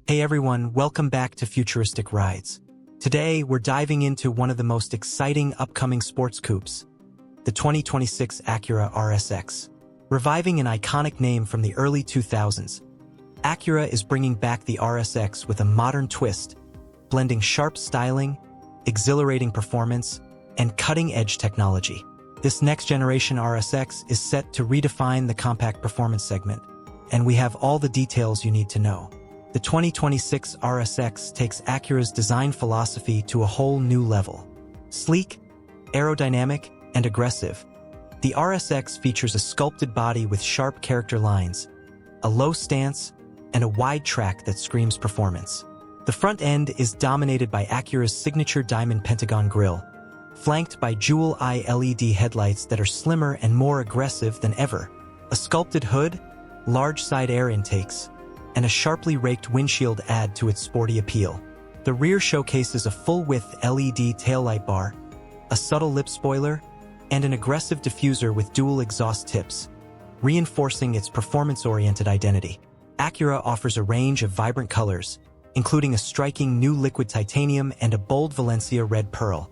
Hey everyone, welcome back to Futuristic Rides. Today, we're diving into one of the most exciting upcoming sports coupes, the 2026 Acura RSX. Reviving an iconic name from the early 2000s, Acura is bringing back the RSX with a modern twist, blending sharp styling, exhilarating performance, and cutting-edge technology. This next-generation RSX is set to redefine the compact performance segment, and we have all the details you need to know. The 2026 RSX takes Acura's design philosophy to a whole new level. Sleek, aerodynamic, and aggressive, the RSX features a sculpted body with sharp character lines, a low stance, and a wide track that screams performance. The front end is dominated by Acura's signature diamond pentagon grille, flanked by dual-eye LED headlights that are slimmer and more aggressive than ever. A sculpted hood, large side air intakes, and a sharply raked windshield add to its sporty appeal. The rear showcases a full-width LED taillight bar, a subtle lip spoiler, and an aggressive diffuser with dual exhaust tips, reinforcing its performance-oriented identity. Acura offers a range of vibrant colors, including a striking new liquid titanium and a bold Valencia red pearl,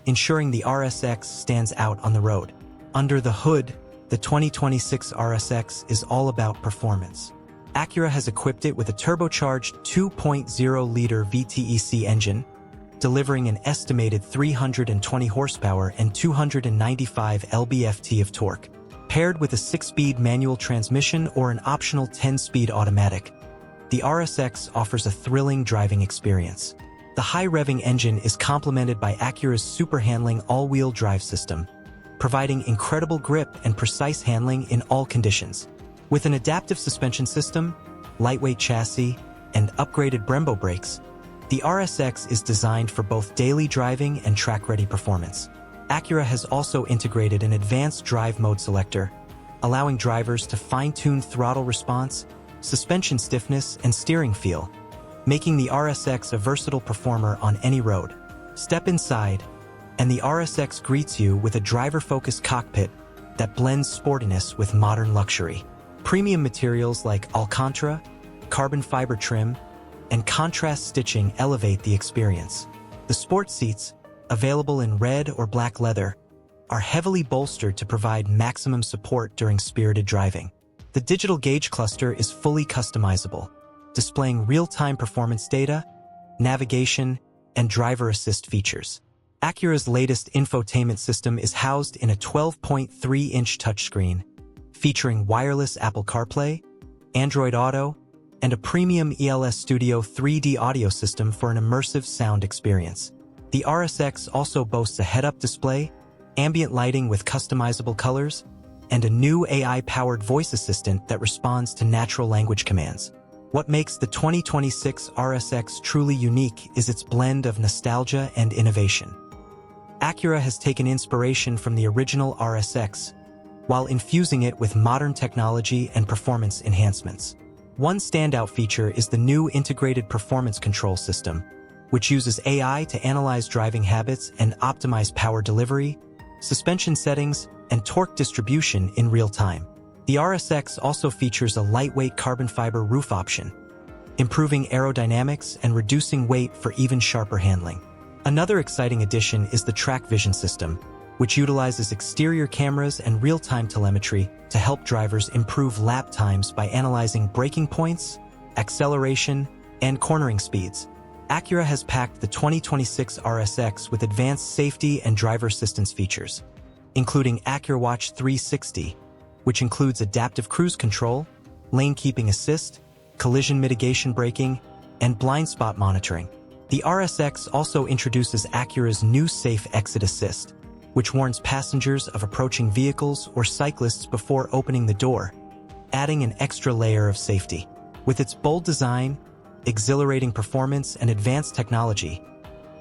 ensuring the RSX stands out on the road. Under the hood, the 2026 RSX is all about performance. Acura has equipped it with a turbocharged 2.0-liter VTEC engine, delivering an estimated 320 horsepower and 295 lb-ft of torque. Paired with a 6-speed manual transmission or an optional 10-speed automatic, the RSX offers a thrilling driving experience. The high-revving engine is complemented by Acura's super-handling all-wheel drive system, providing incredible grip and precise handling in all conditions. With an adaptive suspension system, lightweight chassis, and upgraded Brembo brakes, the RSX is designed for both daily driving and track-ready performance. Acura has also integrated an advanced drive mode selector, allowing drivers to fine-tune throttle response, suspension stiffness, and steering feel, making the RSX a versatile performer on any road. Step inside, and the RSX greets you with a driver-focused cockpit that blends sportiness with modern luxury. Premium materials like Alcantara, carbon fiber trim, and contrast stitching elevate the experience. The sport seats, available in red or black leather, are heavily bolstered to provide maximum support during spirited driving. The digital gauge cluster is fully customizable, displaying real-time performance data, navigation, and driver assist features. Acura's latest infotainment system is housed in a 12.3-inch touchscreen, featuring wireless Apple CarPlay, Android Auto, and a premium ELS Studio 3D audio system for an immersive sound experience. The RSX also boasts a head-up display, ambient lighting with customizable colors, and a new AI-powered voice assistant that responds to natural language commands. What makes the 2026 RSX truly unique is its blend of nostalgia and innovation. Acura has taken inspiration from the original RSX, while infusing it with modern technology and performance enhancements. One standout feature is the new integrated performance control system, which uses AI to analyze driving habits and optimize power delivery, suspension settings, and torque distribution in real time. The RSX also features a lightweight carbon fiber roof option, improving aerodynamics and reducing weight for even sharper handling. Another exciting addition is the track vision system, which utilizes exterior cameras and real-time telemetry to help drivers improve lap times by analyzing braking points, acceleration, and cornering speeds. Acura has packed the 2026 RSX with advanced safety and driver assistance features, including Acura Watch 360, which includes adaptive cruise control, lane keeping assist, collision mitigation braking, and blind spot monitoring. The RSX also introduces Acura's new Safe Exit Assist, which warns passengers of approaching vehicles or cyclists before opening the door, adding an extra layer of safety. With its bold design, exhilarating performance, and advanced technology,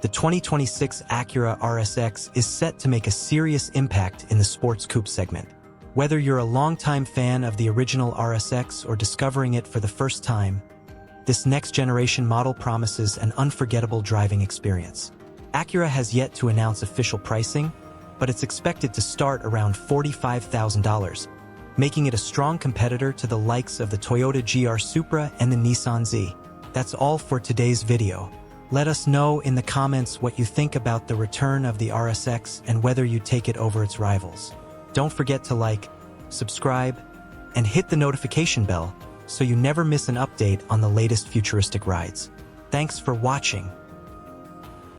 the 2026 Acura RSX is set to make a serious impact in the sports coupe segment. Whether you're a longtime fan of the original RSX or discovering it for the first time, this next-generation model promises an unforgettable driving experience. Acura has yet to announce official pricing, but it's expected to start around $45,000, making it a strong competitor to the likes of the Toyota GR Supra and the Nissan Z. That's all for today's video. Let us know in the comments what you think about the return of the RSX and whether you take it over its rivals. Don't forget to like, subscribe, and hit the notification bell so you never miss an update on the latest futuristic rides. Thanks for watching.